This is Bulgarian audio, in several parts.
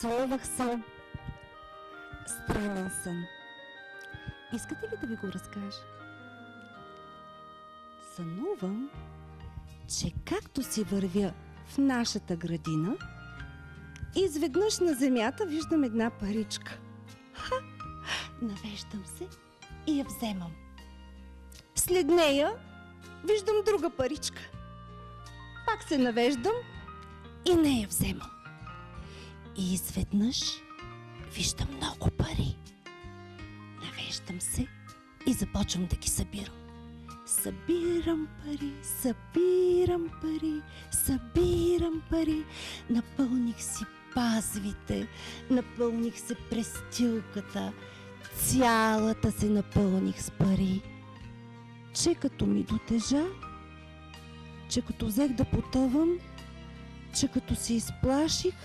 Сънувах сън. Странен сън. Искате ли да ви го разкажа? Сънувам, че както си вървя в нашата градина, изведнъж на земята виждам една паричка. Навеждам се и я вземам. След нея виждам друга паричка. Пак се навеждам и нея вземам. И изведнъж виждам много пари. Навеждам се и започвам да ги събирам. Събирам пари, събирам пари, събирам пари. Напълних си пазвите, напълних се престилката, цялата се напълних с пари. Че като ми дотежа, че като взех да потъвам, че като се изплаших,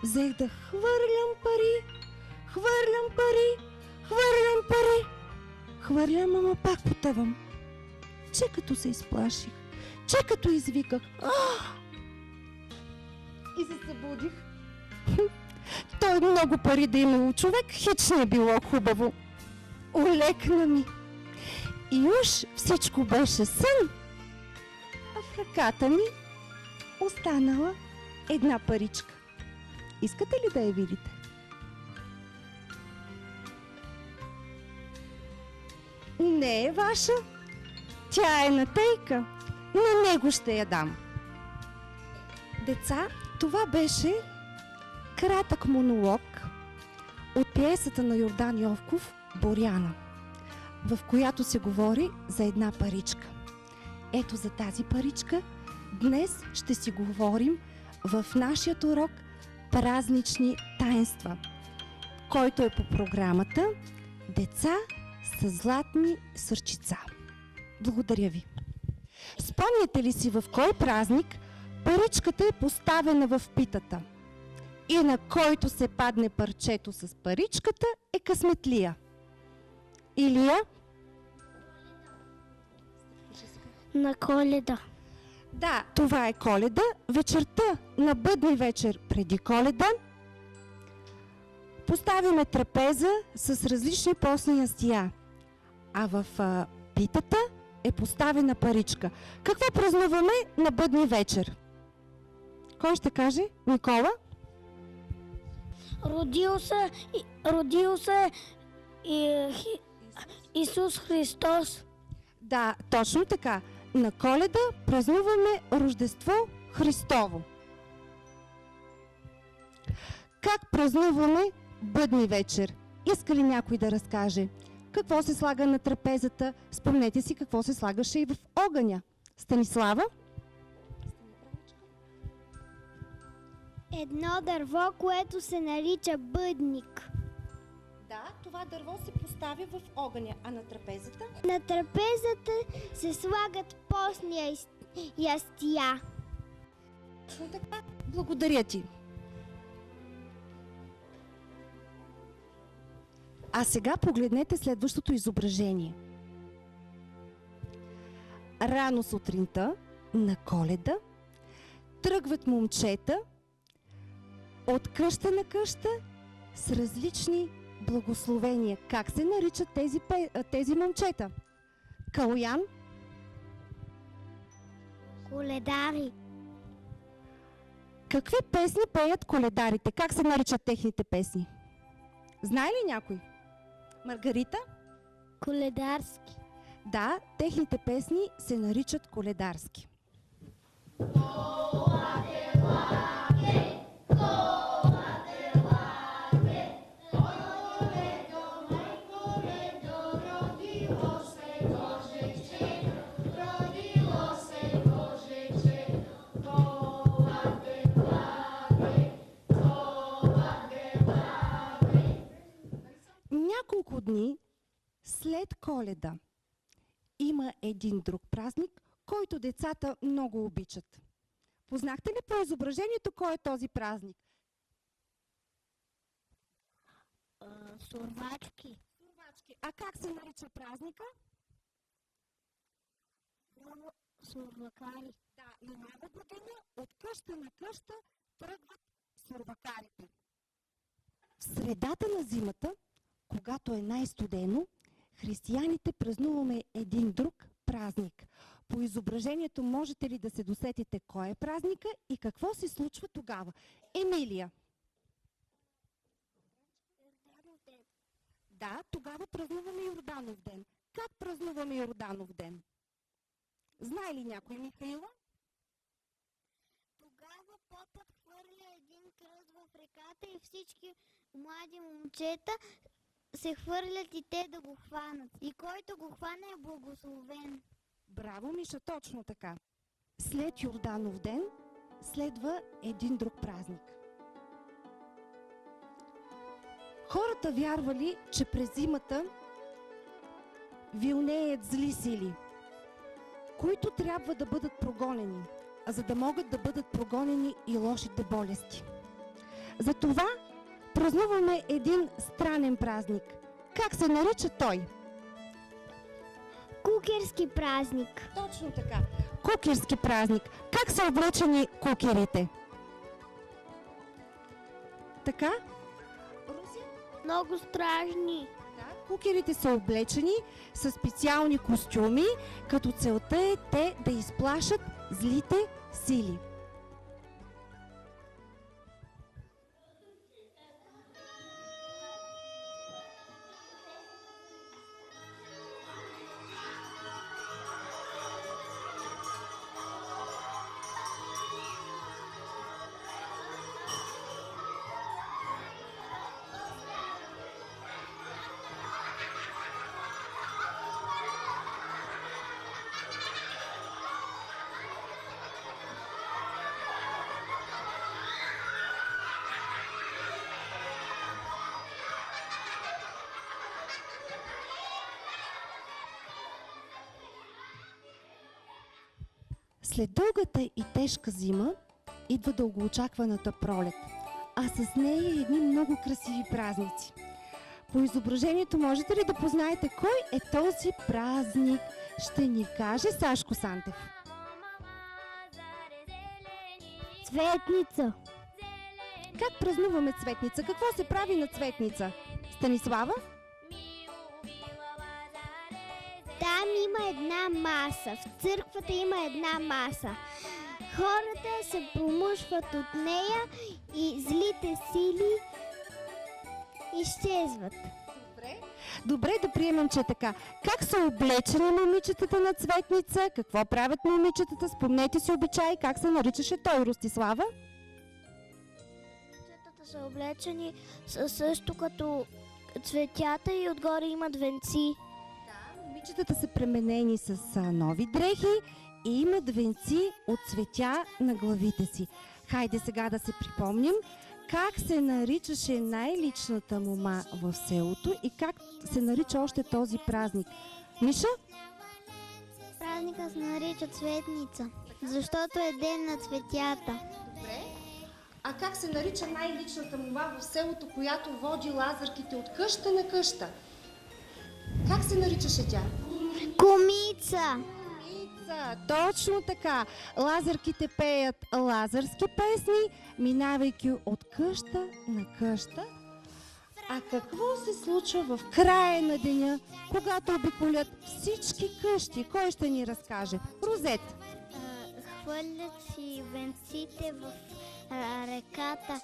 взех да хвърлям пари, хвърлям пари, хвърлям пари. Хвърлям, ама пак потъвам. Че като се изплаших, че като извиках. И се събудих. Той много пари да имало човек, хич не било хубаво. Олекна ми. И уж всичко беше сън, а в ръката ми останала една паричка. Искате ли да я видите? Не е ваша. Тя е на Тейка. На него ще я дам. Деца, това беше кратък монолог от пиесата на Йордан Йовков „Боряна“, в която се говори за една паричка. Ето за тази паричка днес ще си говорим в нашия урок „Празнични таинства“, който е по програмата „Деца с златни сърчица“. Благодаря ви. Спомняте ли си в кой празник паричката е поставена в питата? И на който се падне парчето с паричката е късметлия. Илия? На Коледа. Да, това е Коледа. Вечерта на бъдни вечер преди Коледа поставяме трапеза с различни постни ястия. А в питата е поставена паричка. Какво празнуваме на бъдни вечер? Кой ще каже? Никола? Родил се Исус Христос. Да, точно така. На Коледа празнуваме Рождество Христово. Как празнуваме бъдни вечер? Иска ли някой да разкаже? Какво се слага на трапезата? Спомнете си какво се слагаше и в огъня. Станислава? Едно дърво, което се нарича бъдник. Да, това дърво се поставя в огъня, а на трапезата? На трапезата се слагат постни ястия. Точно така. Благодаря ти. А сега погледнете следващото изображение. Рано сутринта, на Коледа, тръгват момчета от къща на къща с различни благословения. Как се наричат тези момчета? Калоян? Коледари. Какви песни пеят коледарите? Как се наричат техните песни? Знае ли някой? Маргарита? Коледарски. Да, техните песни се наричат коледарски. Няколко дни след Коледа има един друг празник, който децата много обичат. Познахте ли по изображението кой е този празник? Сурвачки. А как се нарича празника? Сурвакари. Да, на Нова година от къща на къща тръгват сурвакарите. средата на зимата, когато е най-студено, християните празнуваме един друг празник. По изображението можете ли да се досетите кой е празника и какво се случва тогава? Емилия. Да, тогава празнуваме Йорданов ден. Как празнуваме Йорданов ден? Знае ли някой, Михаила? Тогава попът хвърля един кръст в реката и всички млади момчета се хвърлят и те да го хванат. И който го хване е благословен. Браво, Миша, точно така. След Йорданов ден следва един друг празник. Хората вярвали, че през зимата вилнеят зли сили, които трябва да бъдат прогонени, за да могат да бъдат прогонени и лошите болести. Затова празнуваме един странен празник. Как се нарича той? Кукерски празник. Точно така. Кукерски празник. Как са облечени кукерите? Така? Руси? Много страшни. Да, кукерите са облечени с специални костюми, като целта е те да изплашат злите сили. След дългата и тежка зима идва дългоочакваната пролет, а с нея и едни много красиви празници. По изображението можете ли да познаете кой е този празник? Ще ни каже Сашко Сантев. Цветница. Как празнуваме Цветница? Какво се прави на Цветница? Станислава? Там има една маса. В църквата има една маса. Хората се промушват от нея и злите сили изчезват. Добре, да приемем, че е така. Как са облечени момичетата на Цветница? Какво правят момичетата? Спомнете си обичай. Как се наричаше той, Ростислава? Момичетата са облечени също като цветята и отгоре имат венци. Момичетата са пременени с нови дрехи и имат венци от цветя на главите си. Хайде сега да се припомним как се наричаше най-личната мома в селото и как се нарича още този празник. Миша? Празника се нарича Цветница, защото е ден на цветята. Добре. А как се нарича най-личната мома в селото, която води лазарките от къща на къща? Как се наричаше тя? Кумица. Точно така. Лазарките пеят лазарски песни, минавайки от къща на къща. А какво се случва в края на деня, когато обиколят всички къщи? Кой ще ни разкаже? Розет. Хвърлят си венците в реката.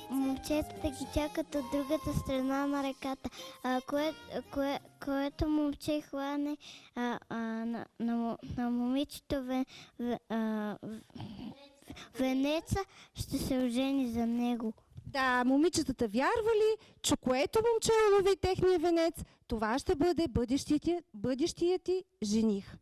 Момчетата ги чакат от другата страна на реката. Което момче хване на момичето венеца, ще се ожени за него. Да, момичетата вярвали, че което момче улови техния венец, това ще бъде бъдещият ти жених.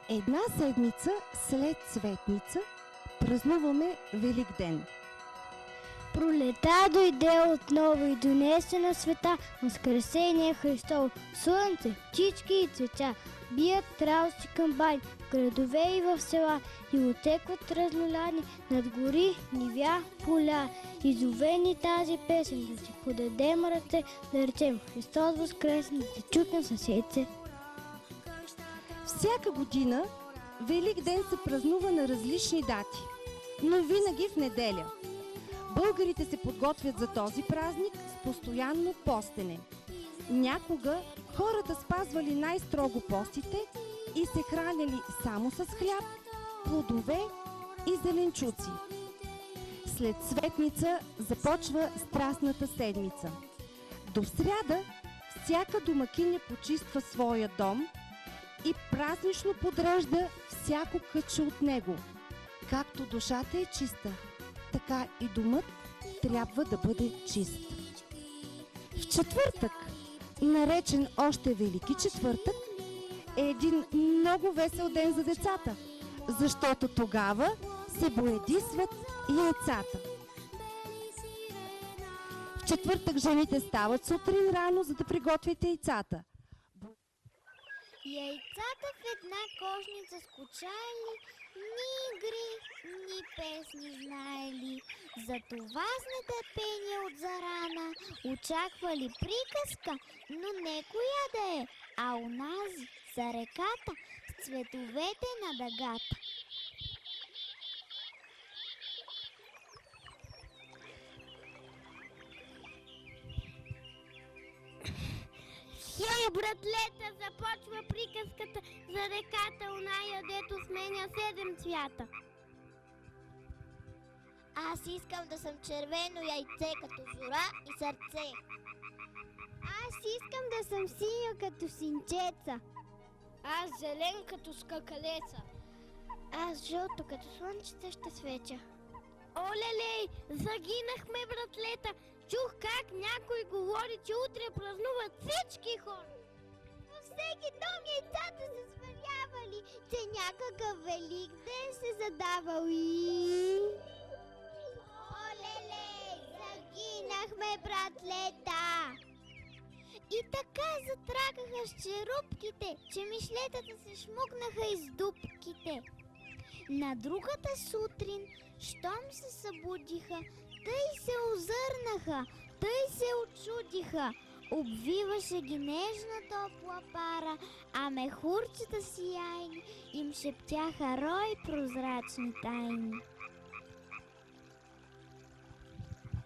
Една седмица след Цветница празнуваме Великден. Пролета дойде отново и донесе на света Възкресение Христово. Слънце, птички и цветя бият тралци камбани в градове и в села и отекват разноляни над гори, нивя, поля. Изовени тази песен да си подадем ръце, да речем Христос възкресен, да се чукнем съседце. Всяка година Великден се празнува на различни дати, но винаги в неделя. Българите се подготвят за този празник с постоянно постене. Някога хората спазвали най-строго постите и се хранели само с хляб, плодове и зеленчуци. След Светница започва Страстната седмица. До сряда всяка домакиня почиства своя дом и празнично подрежда всяко кътче от него. Както душата е чиста, така и домът трябва да бъде чист. В четвъртък, наречен още Велики четвъртък, е един много весел ден за децата, защото тогава се боядисват яйцата. В четвъртък жените стават сутрин рано, за да приготвят яйцата. Яйцата в една кошница скучали, ни игри, ни песни знаели. Затова с нетърпение от зарана очаквали приказка, но не коя да е, а онази за реката с цветовете на дъгата. Хей, братлета, започва приказката за реката, оная, дето сменя 7 цвята. Аз искам да съм червено яйце като зора и сърце. Аз искам да съм синя като синчеца. Аз зелен като скакалеца. Аз жълто като слънчица ще свеча. Олелей, загинахме, братлета! Чух как някой говори, че утре празнуват всички хора. Във всеки дом яйцата се свалявали, че някакъв Великден се задавал и... Олелей, загинахме, братлета! И така затракаха с черупките, че мишлетата се шмукнаха из дупките. На другата сутрин, щом се събудиха, тъй се озърнаха, тъй се очудиха. Обвиваше ги нежна топла пара, а мехурчета сияйни им шептяха рой прозрачни тайни.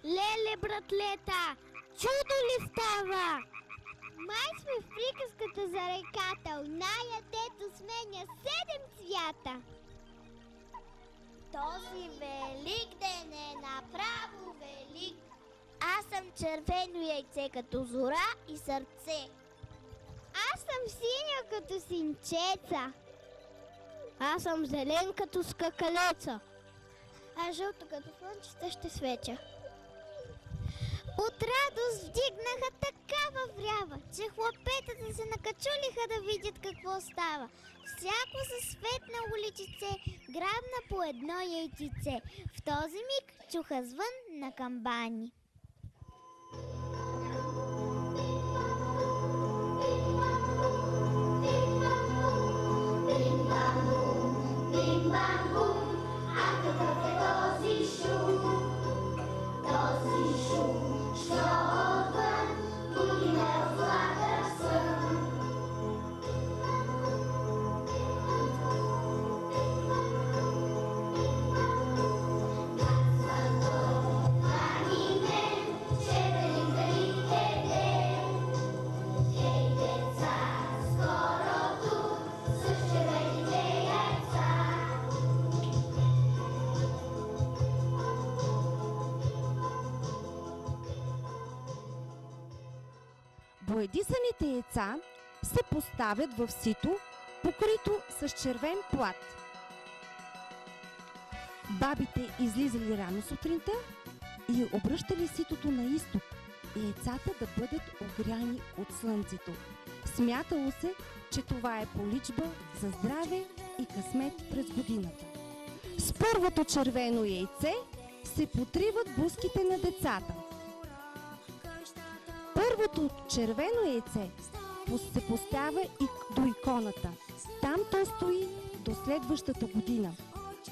Леле, братлета, чудо ли става? Май сме в приказката за реката, оная, дето сменя 7 цвята. Този Великден е направо велик. Аз съм червено яйце като зора и сърце. Аз съм синя като синчеца. Аз съм зелен като скакалеца. А жълто като слънчица ще свеча. От радост вдигнаха такава врява, че хлапетата се накачулиха да видят какво става. Всяко със светна уличице грабна по едно яйцице. В този миг чуха звън на камбани. Боядисаните яйца се поставят в сито, покрито с червен плат. Бабите излизали рано сутринта и обръщали ситото на изток, и яйцата да бъдат огряни от слънцето. Смятало се, че това е поличба за здраве и късмет през годината. С първото червено яйце се потриват бузките на децата. Първото червено яйце се поставя и до иконата. Там то стои до следващата година.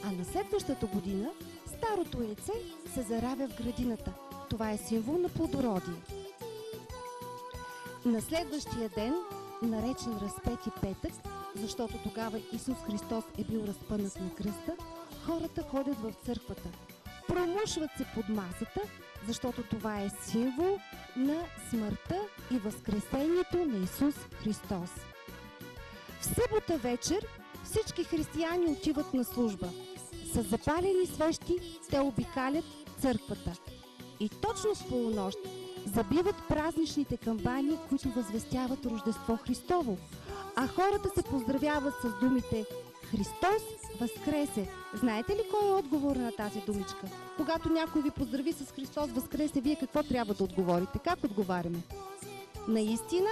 А на следващата година старото яйце се заравя в градината. Това е символ на плодородие. На следващия ден, наречен Разпети петък, защото тогава Исус Христос е бил разпънат на кръста, хората ходят в църквата. Промушват се под масата, защото това е символ на смъртта и възкресението на Исус Христос. В събота вечер всички християни отиват на служба. С запалени свещи те обикалят църквата. И точно в полунощ забиват празничните камбани, които възвестяват Рождество Христово. А хората се поздравяват с думите Христос възкресе. Знаете ли кой е отговор на тази думичка? Когато някой ви поздрави с Христос възкресе, вие какво трябва да отговорите? Как отговаряме? Наистина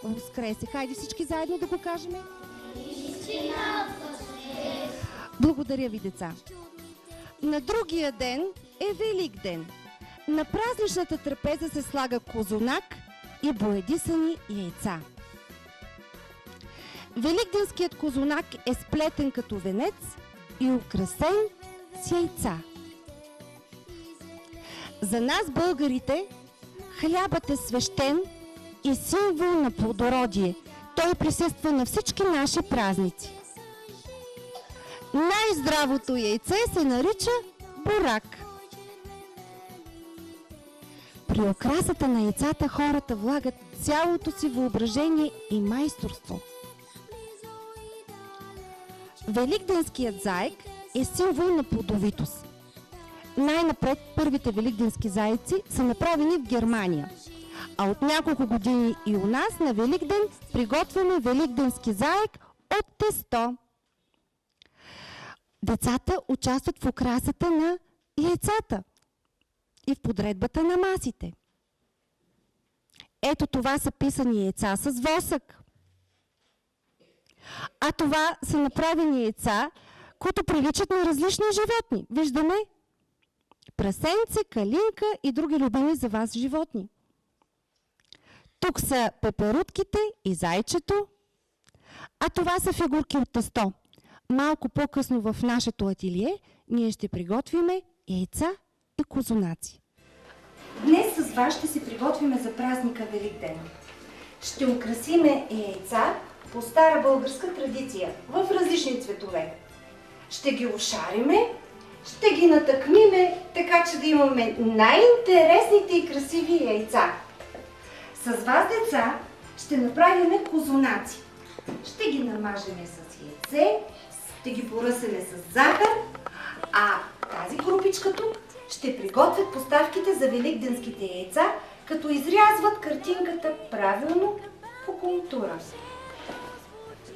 възкресе. Хайде всички заедно да го кажем. Наистина възкресе. Благодаря ви, деца. На другия ден е Велик ден. На празничната трапеза се слага козунак и боядисани яйца. Великденският козунак е сплетен като венец и украсен с яйца. За нас, българите, хлябът е свещен и символ на плодородие. Той присъства на всички наши празници. Най-здравото яйце се нарича бурак. При украсата на яйцата хората влагат цялото си въображение и майсторство. Великденският заек е символ на плодовитост. Най-напред първите великденски зайци са направени в Германия. А от няколко години и у нас на Великден приготвяме великденски заек от тесто. Децата участват в украсата на яйцата и в подредбата на масите. Ето това са писани яйца с восък. А това са направени яйца, които приличат на различни животни. Виждаме прасенце, калинка и други любими за вас животни. Тук са пеперутките и зайчето, а това са фигурки от тесто. Малко по-късно в нашето ателие ние ще приготвиме яйца и козунаци. Днес с вас ще се приготвиме за празника Великден. Ще украсиме яйца по стара българска традиция в различни цветове. Ще ги ошариме, ще ги натъкмиме, така че да имаме най-интересните и красиви яйца. С вас, деца, ще направим козунаци. Ще ги намажеме с яйце, ще ги поръсеме с захар, а тази групичка тук ще приготвят поставките за великденските яйца, като изрязват картинката правилно по контура.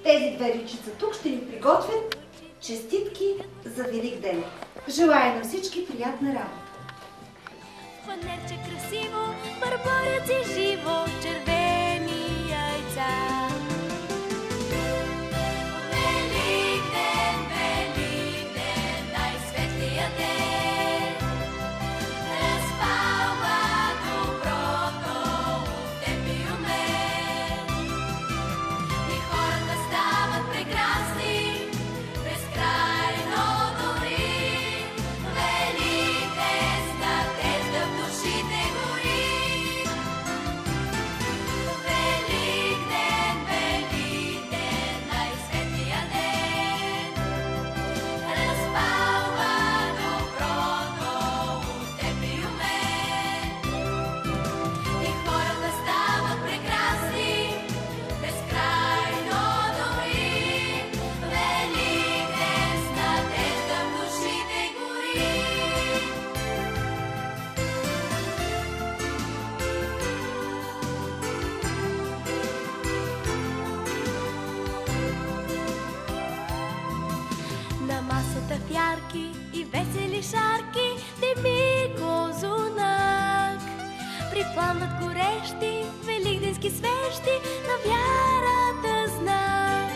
Тези две речица тук ще ни приготвят честитки за Великден. Желая на всички приятна работа! Фанерче красиво, бърбореци живо, червени яйца. Великден, Великден, най-светлия ден. Разпалва доброто в теб и у мен. И хората стават прекрасни, безкрайно добри. Великден с надежда в душите гори. Великден, Великден, най-светлия ден. Разпалва доброто от теб и у мен. И хората стават прекрасни, безкрайно добри. Великден с надежда в душите гори. На масата в ярки и весели шарки деми козунак. Припламват горещи великденски небески свещи на вярата знак.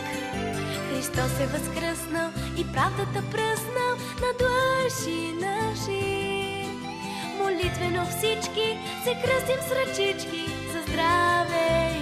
Христос е възкръснал и правдата пръснал на души наши. Молитвено всички се кръстим с ръчички за здраве